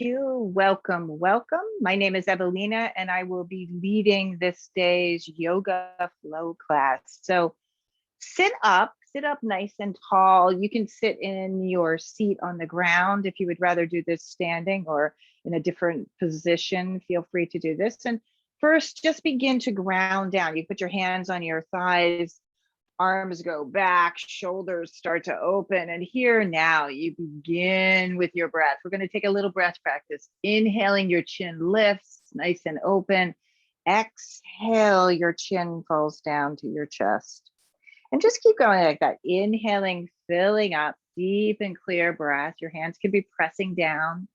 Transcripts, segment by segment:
you. Welcome, welcome. My name is Evalena, and I will be leading this day's yoga flow class. So sit up nice and tall. You can sit in your seat on the ground if you would rather do this standing or in a different position. Feel free to do this. And first, just begin to ground down. You put your hands on your thighs, arms go back, shoulders start to open. And here now you begin with your breath. We're going to take a little breath practice. Inhaling, your chin lifts nice and open. Exhale, your chin falls down to your chest. And just keep going like that. Inhaling, filling up, deep and clear breath. Your hands can be pressing down,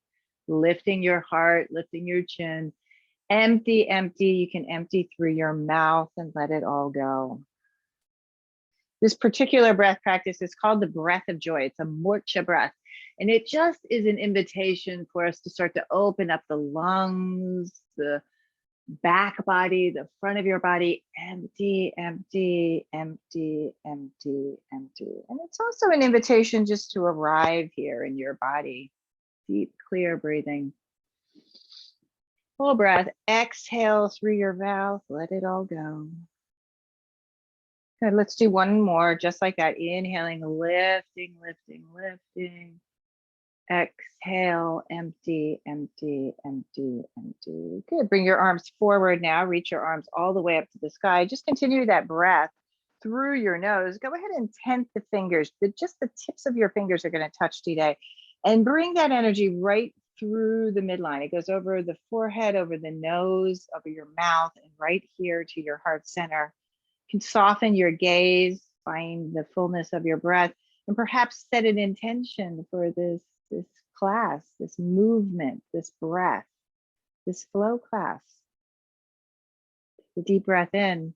lifting your heart, lifting your chin. Empty, empty. You can empty through your mouth and let it all go. This particular breath practice is called the breath of joy. It's a morcha breath. And it just is an invitation for us to start to open up the lungs, the back body, the front of your body. Empty, empty, empty, empty, empty. And it's also an invitation just to arrive here in your body. Deep, clear breathing. Full breath. Exhale through your mouth. Let it all go. Good, let's do one more, just like that. Inhaling, lifting, lifting, lifting. Exhale, empty, empty, empty, empty. Good, bring your arms forward now. Reach your arms all the way up to the sky. Just continue that breath through your nose. Go ahead and tent the fingers. Just the tips of your fingers are going to touch today. And bring that energy right through the midline. It goes over the forehead, over the nose, over your mouth, and right here to your heart center. You can soften your gaze, find the fullness of your breath, and perhaps set an intention for this class, this movement, this breath, this flow class. Take a deep breath in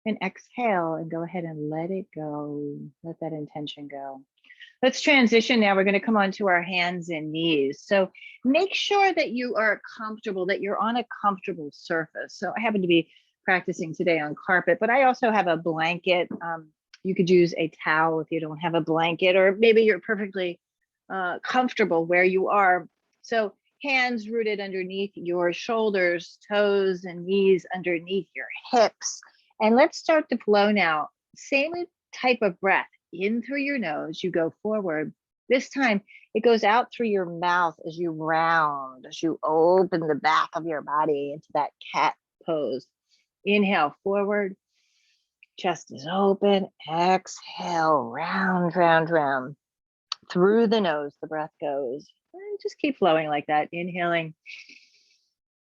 and exhale and go ahead and let it go. Let that intention go. Let's transition now. We're going to come onto our hands and knees. So make sure that you are comfortable, that you're on a comfortable surface. So I happen to be practicing today on carpet, but I also have a blanket. You could use a towel if you don't have a blanket, or maybe you're perfectly comfortable where you are. So hands rooted underneath your shoulders, toes and knees underneath your hips. And let's start to flow now. Same type of breath. In through your nose, you go forward. This time it goes out through your mouth as you round, as you open the back of your body into that cat pose. Inhale forward, chest is open. Exhale, round, round, round. Through the nose, the breath goes. And just keep flowing like that. Inhaling,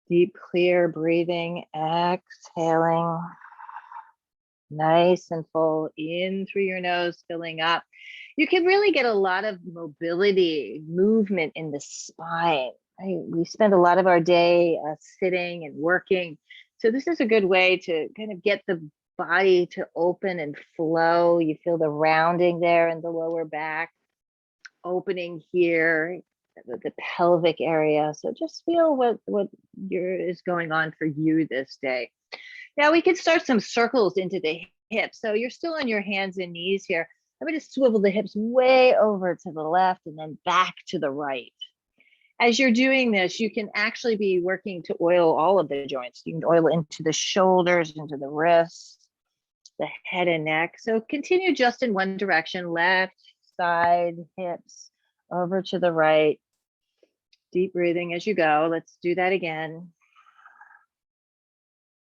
deep, clear breathing. Exhaling, nice and full. In through your nose, filling up. You can really get a lot of mobility, movement in the spine. Right? We spend a lot of our day sitting and working. So this is a good way to kind of get the body to open and flow. You feel the rounding there in the lower back, opening here, the pelvic area. So just feel what is going on for you this day. Now we can start some circles into the hips. So you're still on your hands and knees here. I'm going to swivel the hips way over to the left and then back to the right. As you're doing this, you can actually be working to oil all of the joints. You can oil into the shoulders, into the wrists, the head and neck. So continue just in one direction, left side, hips, over to the right. Deep breathing as you go. Let's do that again.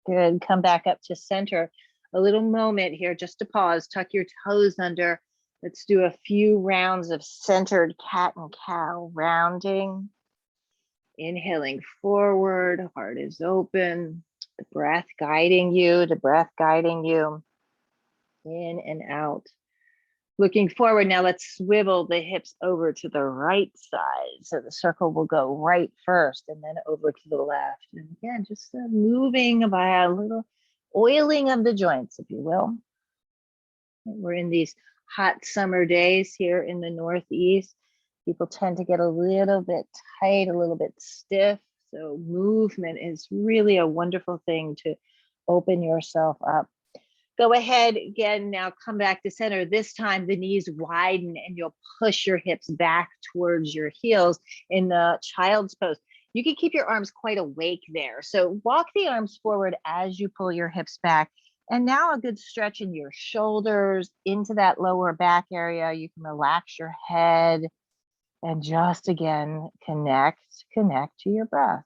Good. Come back up to center. A little moment here just to pause. Tuck your toes under. Let's do a few rounds of centered cat and cow rounding. Inhaling forward, heart is open, the breath guiding you, the breath guiding you in and out. Looking forward now, let's swivel the hips over to the right side. So the circle will go right first and then over to the left. And again, just moving by a little oiling of the joints, if you will. We're in these hot summer days here in the Northeast. People tend to get a little bit tight, a little bit stiff. So movement is really a wonderful thing to open yourself up. Go ahead again, now come back to center. This time the knees widen and you'll push your hips back towards your heels in the child's pose. You can keep your arms quite awake there. So walk the arms forward as you pull your hips back. And now a good stretch in your shoulders into that lower back area. You can relax your head and just again, connect to your breath.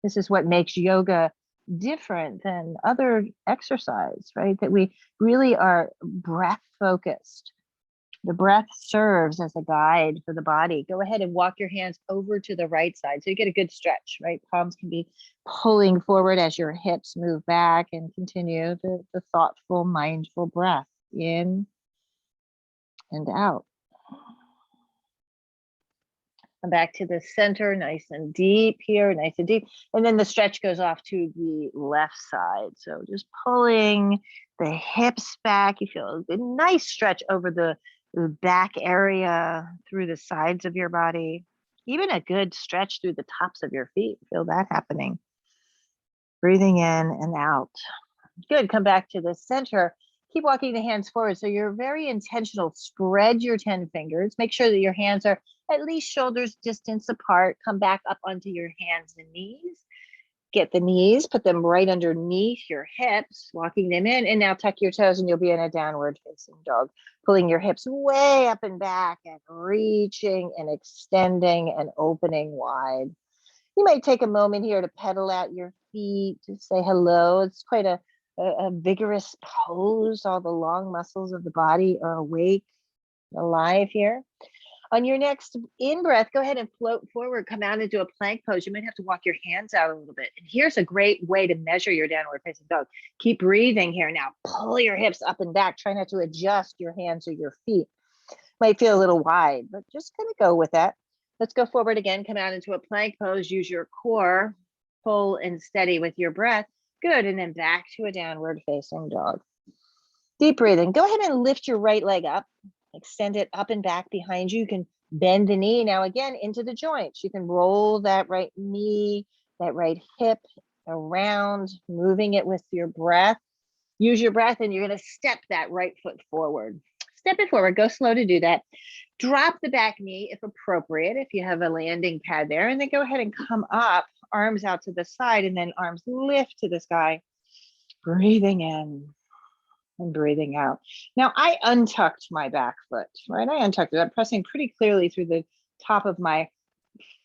This is what makes yoga different than other exercise, right? That we really are breath focused. The breath serves as a guide for the body. Go ahead and walk your hands over to the right side so you get a good stretch, right? Palms can be pulling forward as your hips move back, and continue the thoughtful, mindful breath in and out. Come back to the center, nice and deep here, nice and deep. And then the stretch goes off to the left side. So just pulling the hips back. You feel a nice stretch over the back area, through the sides of your body. Even a good stretch through the tops of your feet. Feel that happening. Breathing in and out. Good, come back to the center. Keep walking the hands forward. So you're very intentional. Spread your 10 fingers. Make sure that your hands are at least shoulders distance apart. Come back up onto your hands and knees. Get the knees, put them right underneath your hips, walking them in. And now tuck your toes and you'll be in a downward facing dog. Pulling your hips way up and back and reaching and extending and opening wide. You might take a moment here to pedal out your feet, to say hello. It's quite a vigorous pose. All the long muscles of the body are awake, alive here. On your next in-breath, go ahead and float forward, come out into a plank pose. You might have to walk your hands out a little bit. And here's a great way to measure your downward facing dog. Keep breathing here now. Pull your hips up and back. Try not to adjust your hands or your feet. Might feel a little wide, but just kind of go with that. Let's go forward again. Come out into a plank pose. Use your core. Pull and steady with your breath. Good. And then back to a downward facing dog. Deep breathing. Go ahead and lift your right leg up. Extend it up and back behind you. You can bend the knee now again into the joints. You can roll that right knee, that right hip around, moving it with your breath. Use your breath and you're going to step that right foot forward. Step it forward. Go slow to do that. Drop the back knee if appropriate, if you have a landing pad there, and then go ahead and come up, arms out to the side, and then arms lift to the sky. Breathing in and breathing out. Now I untucked my back foot, right? I untucked it. I'm pressing pretty clearly through the top of my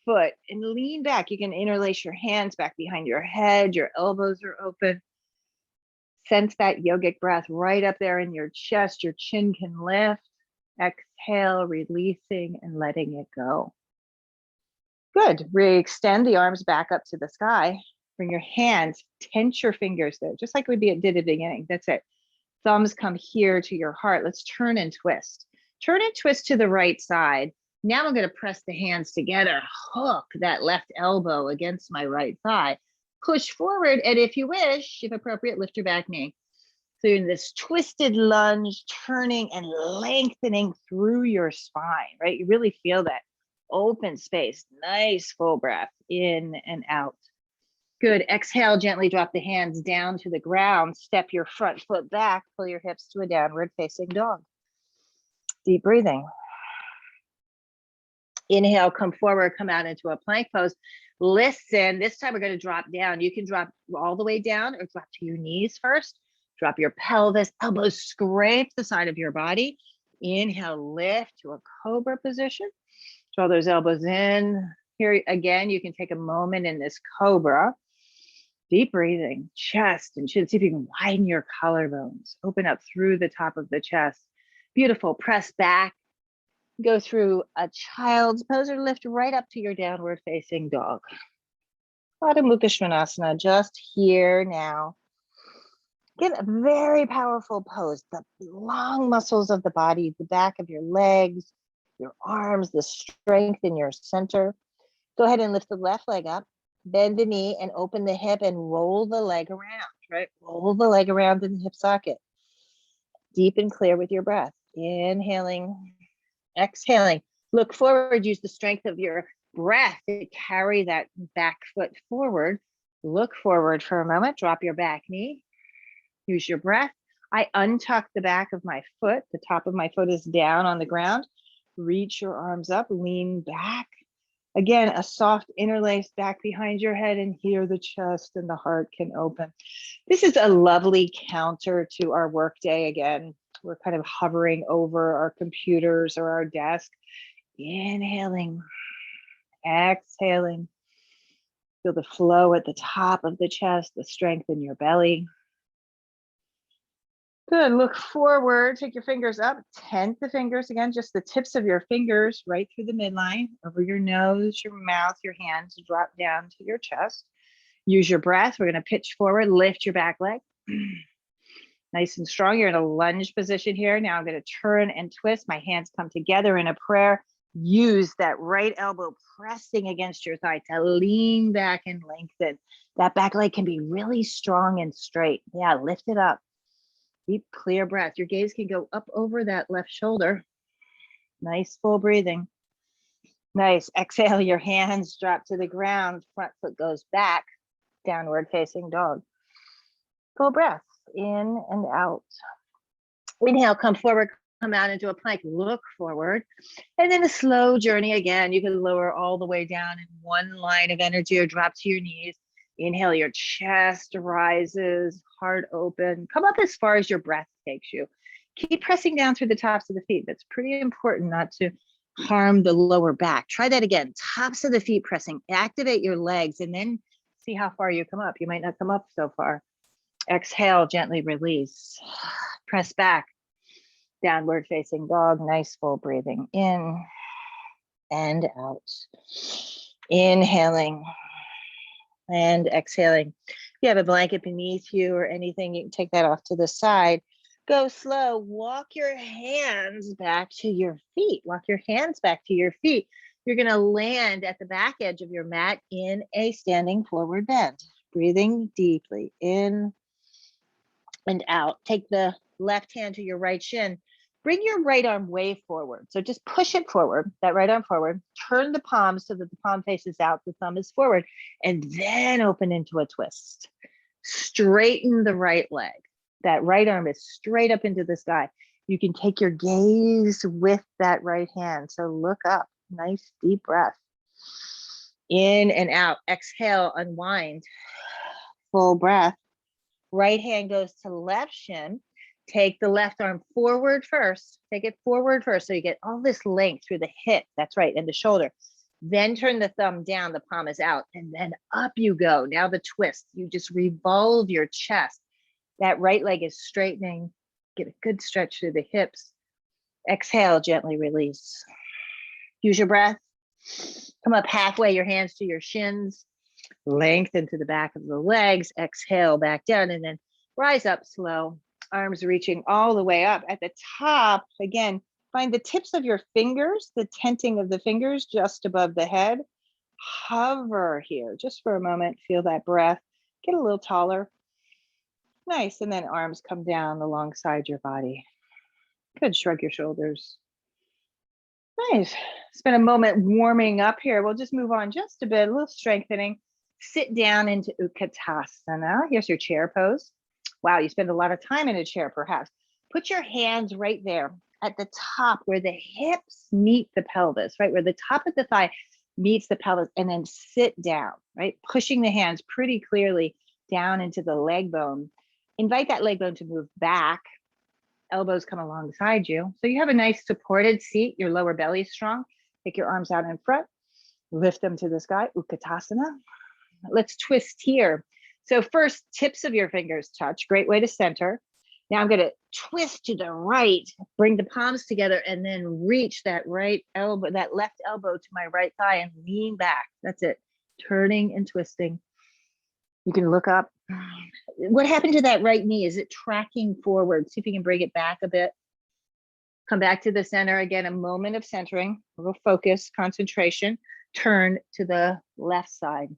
foot and lean back. You can interlace your hands back behind your head. Your elbows are open. Sense that yogic breath right up there in your chest. Your chin can lift. Exhale, releasing and letting it go. Good. Re-extend the arms back up to the sky. Bring your hands, tense your fingers there, just like we did at the beginning. That's it. Thumbs come here to your heart. Let's turn and twist. Turn and twist to the right side. Now I'm going to press the hands together. Hook that left elbow against my right thigh. Push forward, and if you wish, if appropriate, lift your back knee. So in this twisted lunge, turning and lengthening through your spine, right? You really feel that open space. Nice full breath in and out. Good. Exhale, gently drop the hands down to the ground. Step your front foot back. Pull your hips to a downward facing dog. Deep breathing. Inhale, come forward, come out into a plank pose. Listen, this time we're going to drop down. You can drop all the way down or drop to your knees first. Drop your pelvis, elbows scrape the side of your body. Inhale, lift to a cobra position. Draw those elbows in. Here again, you can take a moment in this cobra. Deep breathing, chest and chin. See if you can widen your collarbones. Open up through the top of the chest. Beautiful. Press back. Go through a child's pose or lift right up to your downward facing dog. Adho Mukha Svanasana, just here now. Get a very powerful pose. The long muscles of the body, the back of your legs, your arms, the strength in your center. Go ahead and lift the left leg up, bend the knee and open the hip and roll the leg around, right? Roll the leg around in the hip socket. Deep and clear with your breath. Inhaling, exhaling. Look forward, use the strength of your breath to carry that back foot forward. Look forward for a moment, drop your back knee. Use your breath, I untuck the back of my foot. The top of my foot is down on the ground. Reach your arms up, lean back. Again, a soft interlace back behind your head, and here the chest and the heart can open. This is a lovely counter to our workday. Again, we're kind of hovering over our computers or our desk. Inhaling, exhaling. Feel the flow at the top of the chest, the strength in your belly. Good, look forward, take your fingers up, tent the fingers again, just the tips of your fingers right through the midline, over your nose, your mouth, your hands drop down to your chest. Use your breath, we're gonna pitch forward, lift your back leg. Nice and strong, you're in a lunge position here. Now I'm gonna turn and twist, my hands come together in a prayer. Use that right elbow pressing against your thigh to lean back and lengthen. That back leg can be really strong and straight. Yeah, lift it up. Deep, clear breath. Your gaze can go up over that left shoulder. Nice full breathing. Nice. Exhale, your hands drop to the ground. Front foot goes back. Downward facing dog. Full breath in and out. Inhale, come forward, come out into a plank. Look forward. And then a slow journey again. You can lower all the way down in one line of energy or drop to your knees. Inhale, your chest rises, heart open. Come up as far as your breath takes you. Keep pressing down through the tops of the feet. That's pretty important not to harm the lower back. Try that again. Tops of the feet pressing. Activate your legs and then see how far you come up. You might not come up so far. Exhale, gently release. Press back. Downward facing dog. Nice full breathing in and out. Inhaling. And exhaling. If you have a blanket beneath you or anything, you can take that off to the side. Go slow. Walk your hands back to your feet. Walk your hands back to your feet. You're going to land at the back edge of your mat in a standing forward bend. Breathing deeply in and out. Take the left hand to your right shin. Bring your right arm way forward. So just push it forward, that right arm forward. Turn the palm so that the palm faces out, the thumb is forward, and then open into a twist. Straighten the right leg. That right arm is straight up into the sky. You can take your gaze with that right hand. So look up, nice deep breath. In and out, exhale, unwind. Full breath. Right hand goes to left shin. Take the left arm forward first. Take it forward first so you get all this length through the hip. That's right, and the shoulder. Then turn the thumb down, the palm is out, and then up you go. Now the twist. You just revolve your chest. That right leg is straightening. Get a good stretch through the hips. Exhale, gently release. Use your breath. Come up halfway, your hands to your shins. Lengthen to the back of the legs. Exhale, back down, and then rise up slow. Arms reaching all the way up. At the top, again, find the tips of your fingers, the tenting of the fingers just above the head. Hover here just for a moment. Feel that breath. Get a little taller. Nice. And then arms come down alongside your body. Good. Shrug your shoulders. Nice. Spend a moment warming up here. We'll just move on just a bit, a little strengthening. Sit down into Utkatasana. Here's your chair pose. Wow, you spend a lot of time in a chair, perhaps. Put your hands right there at the top where the hips meet the pelvis, right? Where the top of the thigh meets the pelvis, and then sit down, right? Pushing the hands pretty clearly down into the leg bone. Invite that leg bone to move back. Elbows come alongside you. So you have a nice supported seat. Your lower belly is strong. Take your arms out in front. Lift them to the sky, Utkatasana. Let's twist here. So first, tips of your fingers touch. Great way to center. Now I'm going to twist to the right, bring the palms together, and then reach that right elbow, that left elbow to my right thigh and lean back. That's it. Turning and twisting. You can look up. What happened to that right knee? Is it tracking forward? See if you can bring it back a bit. Come back to the center. Again, a moment of centering, a little focus, concentration. Turn to the left side.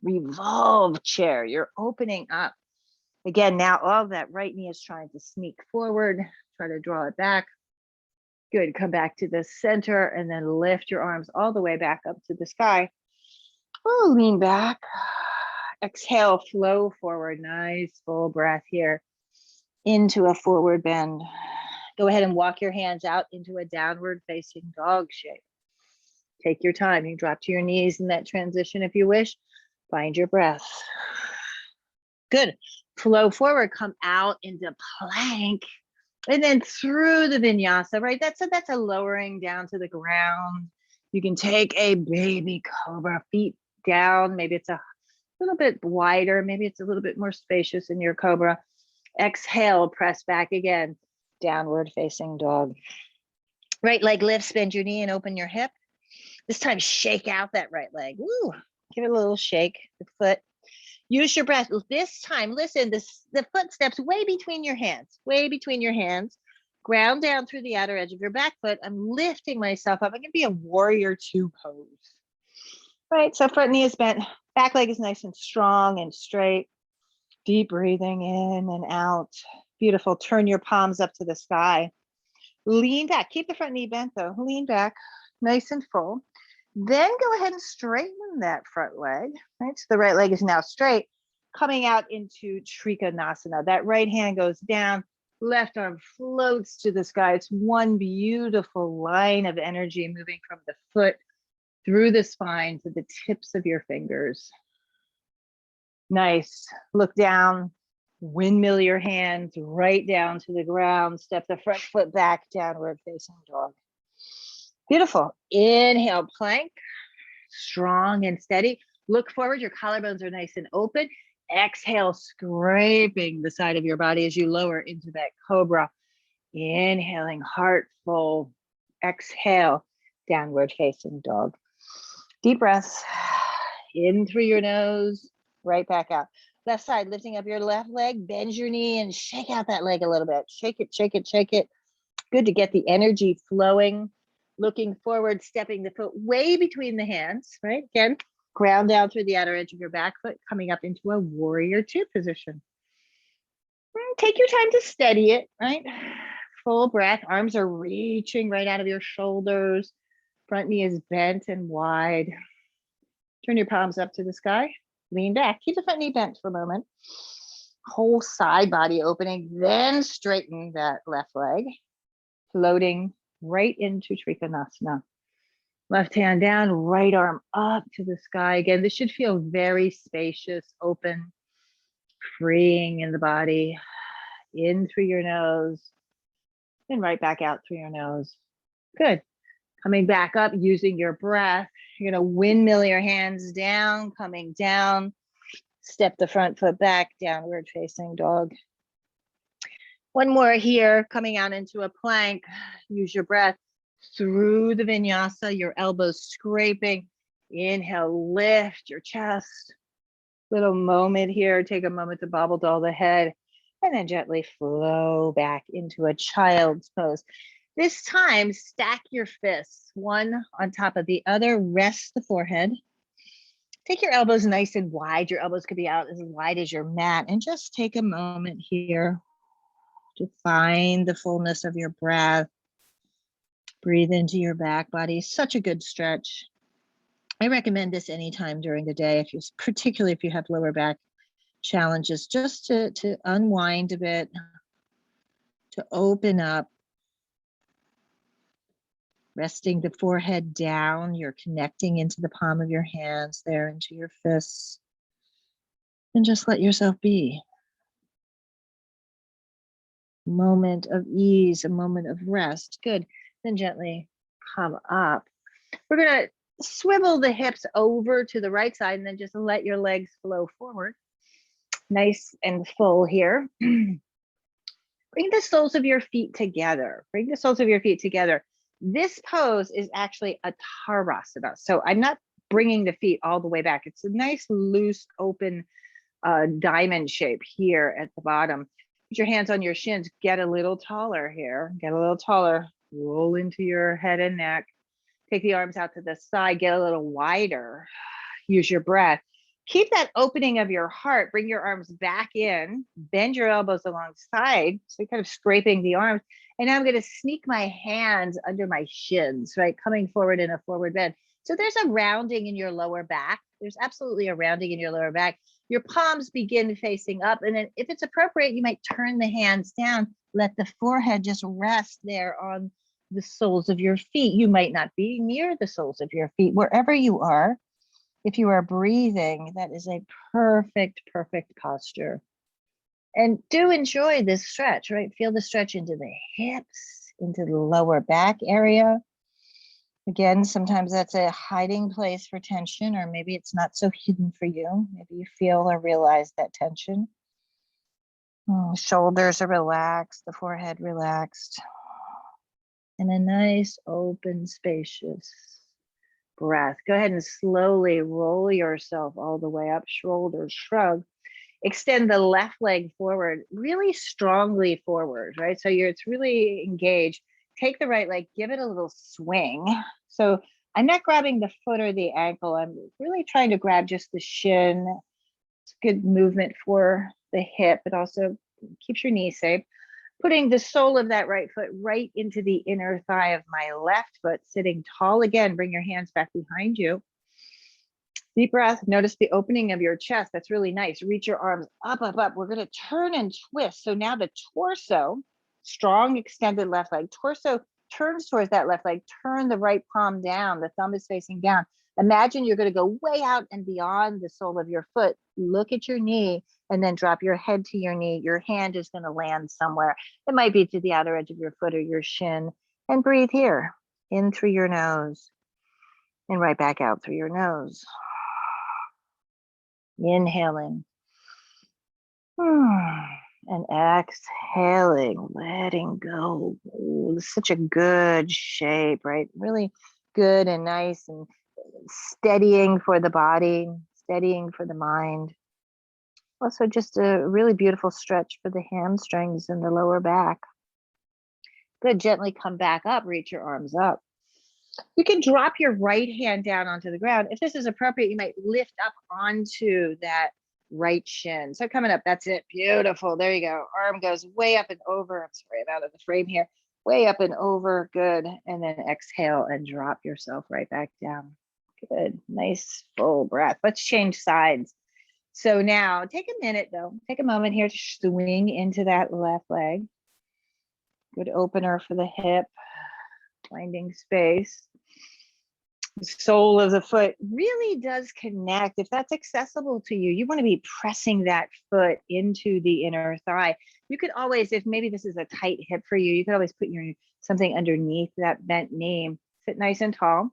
Revolve chair. You're opening up. Again, now all that right knee is trying to sneak forward. Try to draw it back. Good. Come back to the center and then lift your arms all the way back up to the sky. Oh, lean back. Exhale, flow forward. Nice full breath here. into a forward bend. Go ahead and walk your hands out into a downward facing dog shape. Take your time. You drop to your knees in that transition if you wish. Find your breath. Good. Flow forward, come out into plank. And then through the vinyasa, right? That's a lowering down to the ground. You can take a baby cobra, feet down. Maybe it's a little bit wider. Maybe it's a little bit more spacious in your cobra. Exhale, press back again. Downward facing dog. Right leg lifts, bend your knee and open your hip. This time, shake out that right leg. Woo. Give it a little shake, the foot. Use your breath. This time, listen, the footsteps way between your hands, way between your hands. Ground down through the outer edge of your back foot. I'm lifting myself up. I'm going to be a warrior two pose. Right, so front knee is bent. Back leg is nice and strong and straight. Deep breathing in and out. Beautiful. Turn your palms up to the sky. Lean back. Keep the front knee bent though. Lean back, nice and full. Then go ahead and straighten that front leg, right? So the right leg is now straight, coming out into Trikonasana. That right hand goes down, left arm floats to the sky. It's one beautiful line of energy moving from the foot through the spine to the tips of your fingers. Nice. Look down, windmill your hands right down to the ground. Step the front foot back, downward facing dog. Beautiful. Inhale, plank, strong and steady. Look forward, your collarbones are nice and open. Exhale, scraping the side of your body as you lower into that cobra. Inhaling, heart full. Exhale, downward facing dog. Deep breaths. In through your nose, right back out. Left side, lifting up your left leg, bend your knee and shake out that leg a little bit. Shake it, shake it, shake it. Good to get the energy flowing. Looking forward, stepping the foot way between the hands, right? Again, ground down through the outer edge of your back foot, coming up into a warrior two position. Take your time to steady it, right? Full breath, arms are reaching right out of your shoulders. Front knee is bent and wide. Turn your palms up to the sky, lean back. Keep the front knee bent for a moment. Whole side body opening, then straighten that left leg, floating right into Trikonasana. Left hand down, right arm up to the sky. Again, this should feel very spacious, open, freeing in the body. In through your nose and right back out through your nose. Good. Coming back up using your breath. You're going to windmill your hands down, coming down. Step the front foot back, downward facing dog. One more here, coming out into a plank. Use your breath through the vinyasa, your elbows scraping. Inhale, lift your chest. Little moment here. Take a moment to bobble doll the head and then gently flow back into a child's pose. This time, stack your fists, one on top of the other. Rest the forehead. Take your elbows nice and wide. Your elbows could be out as wide as your mat. And just take a moment here to find the fullness of your breath. Breathe into your back body. Such a good stretch. I recommend this anytime during the day, particularly if you have lower back challenges, just to unwind a bit, to open up. Resting the forehead down, you're connecting into the palm of your hands there, into your fists. And just let yourself be. Moment of ease, a moment of rest. Good. Then gently come up. We're going to swivel the hips over to the right side and then just let your legs flow forward. Nice and full here. Bring the soles of your feet together. Bring the soles of your feet together. This pose is actually a Tarasana. So I'm not bringing the feet all the way back. It's a nice, loose, open diamond shape here at the bottom. Put your hands on your shins. Get a little taller here. Get a little taller. Roll into your head and neck. Take the arms out to the side. Get a little wider. Use your breath. Keep that opening of your heart. Bring your arms back in. Bend your elbows alongside. So you're kind of scraping the arms. And now I'm going to sneak my hands under my shins, right? Coming forward in a forward bend. So there's a rounding in your lower back. There's absolutely a rounding in your lower back. Your palms begin facing up. And then if it's appropriate, you might turn the hands down. Let the forehead just rest there on the soles of your feet. You might not be near the soles of your feet, wherever you are. If you are breathing, that is a perfect, perfect posture. And do enjoy this stretch, right? Feel the stretch into the hips, into the lower back area. Again, sometimes that's a hiding place for tension, or maybe it's not so hidden for you. Maybe you feel or realize that tension. Shoulders are relaxed, the forehead relaxed. And a nice, open, spacious breath. Go ahead and slowly roll yourself all the way up, shoulders shrug. Extend the left leg forward, really strongly forward, right? So it's really engaged. Take the right leg, give it a little swing. So I'm not grabbing the foot or the ankle. I'm really trying to grab just the shin. It's good movement for the hip. It also keeps your knee safe. Putting the sole of that right foot right into the inner thigh of my left foot, sitting tall again. Bring your hands back behind you. Deep breath. Notice the opening of your chest. That's really nice. Reach your arms up, up, up. We're going to turn and twist. So now the torso, strong extended left leg. Torso turns towards that left leg. Turn the right palm down. The thumb is facing down. Imagine you're going to go way out and beyond the sole of your foot. Look at your knee and then drop your head to your knee. Your hand is going to land somewhere. It might be to the outer edge of your foot or your shin. And breathe here. In through your nose and right back out through your nose. Inhaling and exhaling, letting go. Ooh, such a good shape, right? Really good and nice and steadying for the body, steadying for the mind. Also just a really beautiful stretch for the hamstrings and the lower back. Good, gently come back up, reach your arms up. You can drop your right hand down onto the ground. If this is appropriate, you might lift up onto that right shin. So coming up, that's it. Beautiful. There you go. Arm goes way up and over. I'm sorry, I'm out of the frame here. Way up and over. Good. And then exhale and drop yourself right back down. Good. Nice full breath. Let's change sides. So now take a minute though. Take a moment here to swing into that left leg. Good opener for the hip. Finding space. The sole of the foot really does connect. If that's accessible to you, you want to be pressing that foot into the inner thigh. You could always, if maybe this is a tight hip for you, you could always put your something underneath that bent knee. Sit nice and tall.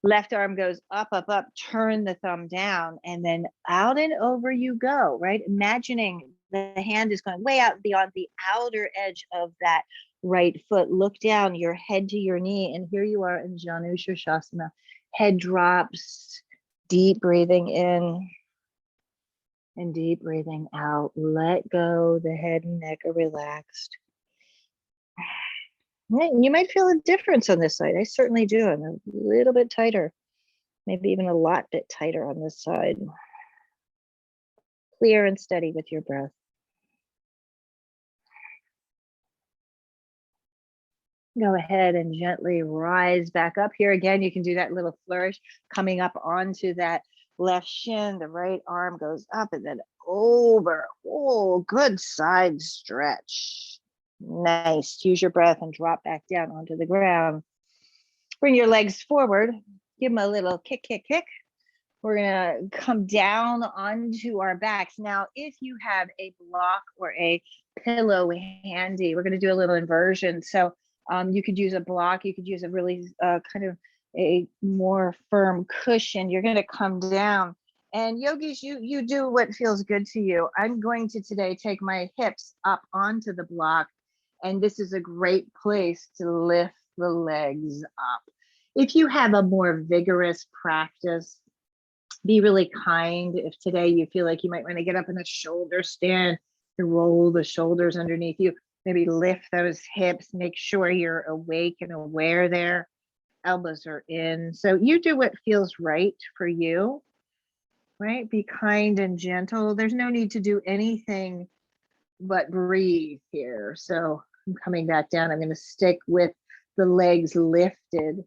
Left arm goes up, up, up. Turn the thumb down and then out and over you go, right? Imagining the hand is going way out beyond the outer edge of that right foot. Look down, your head to your knee, and here you are in Janu Shirshasana. Head drops, deep breathing in and deep breathing out. Let go. The head and neck are relaxed. You might feel a difference on this side. I certainly do. I'm a little bit tighter, maybe even a lot bit tighter on this side. Clear and steady with your breath. Go ahead and gently rise back up here. Again, you can do that little flourish coming up onto that left shin. The right arm goes up and then over. Oh, good side stretch. Nice. Use your breath and drop back down onto the ground. Bring your legs forward. Give them a little kick, kick, kick. We're going to come down onto our backs. Now, if you have a block or a pillow handy, we're going to do a little inversion. So you could use a block. You could use a really kind of a more firm cushion. You're going to come down. And yogis, you do what feels good to you. I'm going to today take my hips up onto the block. And this is a great place to lift the legs up. If you have a more vigorous practice, be really kind. If today you feel like you might want to get up in a shoulder stand to roll the shoulders underneath you, maybe lift those hips, make sure you're awake and aware there. Elbows are in. So you do what feels right for you, right? Be kind and gentle. There's no need to do anything but breathe here. So I'm coming back down. I'm going to stick with the legs lifted.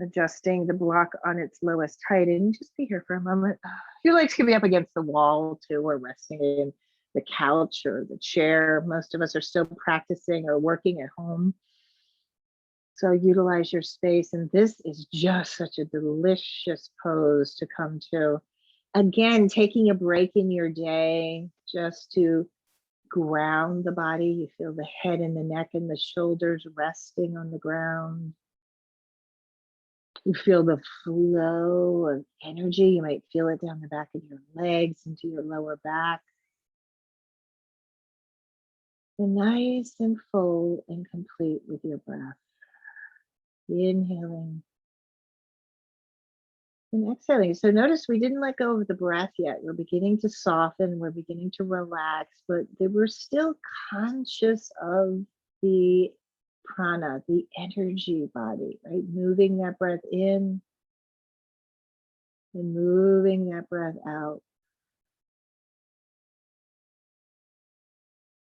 Adjusting the block on its lowest height, and just be here for a moment. Your legs can be up against the wall too, or resting in the couch or the chair. Most of us are still practicing or working at home. So utilize your space. And this is just such a delicious pose to come to. Again, taking a break in your day just to ground the body. You feel the head and the neck and the shoulders resting on the ground. You feel the flow of energy. You might feel it down the back of your legs into your lower back. And nice and full and complete with your breath. Inhaling and exhaling. So notice we didn't let go of the breath yet. We're beginning to soften. We're beginning to relax, but we're still conscious of the prana, the energy body, right? Moving that breath in and moving that breath out.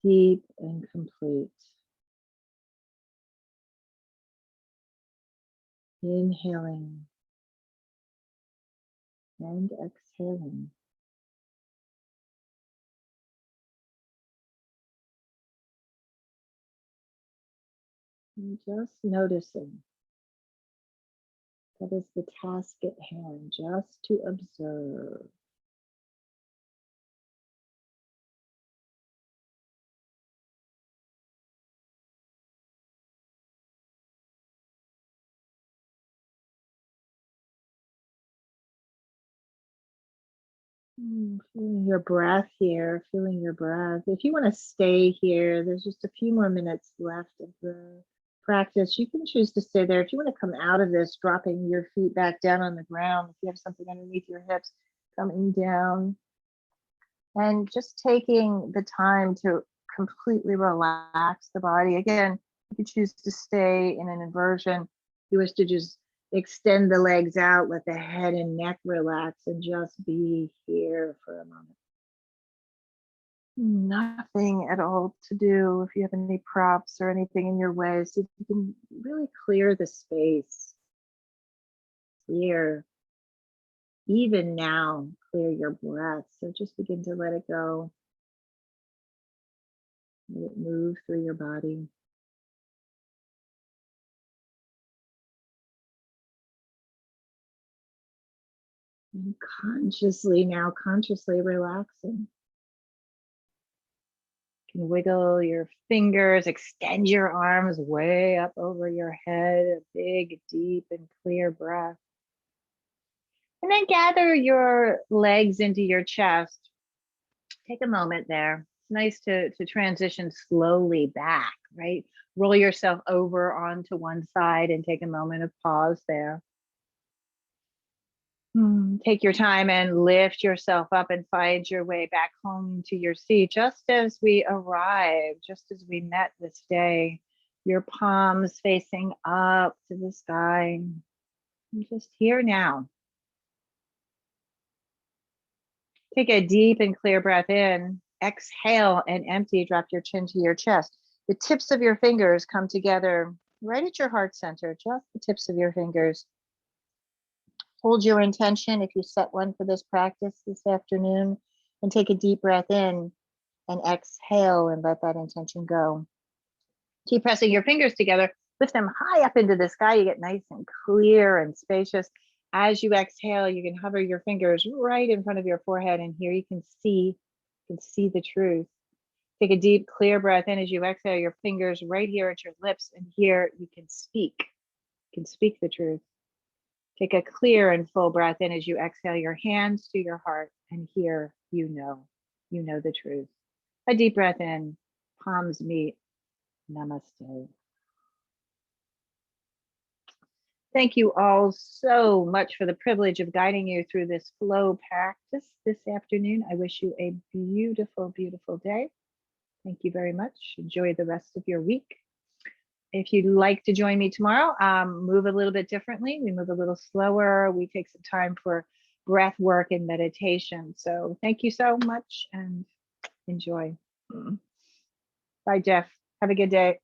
Deep and complete. Inhaling and exhaling. And just noticing. That is the task at hand, just to observe. Feeling your breath here, feeling your breath. If you want to stay here, there's just a few more minutes left of the practice. You can choose to stay there. If you want to come out of this, dropping your feet back down on the ground, if you have something underneath your hips, coming down. And just taking the time to completely relax the body. Again, you can choose to stay in an inversion. You wish to just extend the legs out, let the head and neck relax, and just be here for a moment. Nothing at all to do. If you have any props or anything in your way, see if you can really clear the space. Clear. Even now, clear your breath. So just begin to let it go. Let it move through your body. And consciously relaxing. You can wiggle your fingers, extend your arms way up over your head, a big, deep, and clear breath. And then gather your legs into your chest. Take a moment there. It's nice to transition slowly back, right? Roll yourself over onto one side and take a moment of pause there. Take your time and lift yourself up and find your way back home to your seat. Just as we arrived, just as we met this day, your palms facing up to the sky. Just here now. Take a deep and clear breath in. Exhale and empty. Drop your chin to your chest. The tips of your fingers come together right at your heart center, just the tips of your fingers. Hold your intention if you set one for this practice this afternoon, and take a deep breath in and exhale and let that intention go. Keep pressing your fingers together, lift them high up into the sky. You get nice and clear and spacious. As you exhale, you can hover your fingers right in front of your forehead, and here you can see the truth. Take a deep, clear breath in as you exhale, your fingers right here at your lips, and here you can speak. You can speak the truth. Take a clear and full breath in as you exhale, your hands to your heart, and here you know the truth. A deep breath in, palms meet. Namaste. Thank you all so much for the privilege of guiding you through this flow practice this afternoon. I wish you a beautiful, beautiful day. Thank you very much. Enjoy the rest of your week. If you'd like to join me tomorrow, move a little bit differently. We move a little slower. We take some time for breath work and meditation. So thank you so much and enjoy. Bye, Jeff. Have a good day.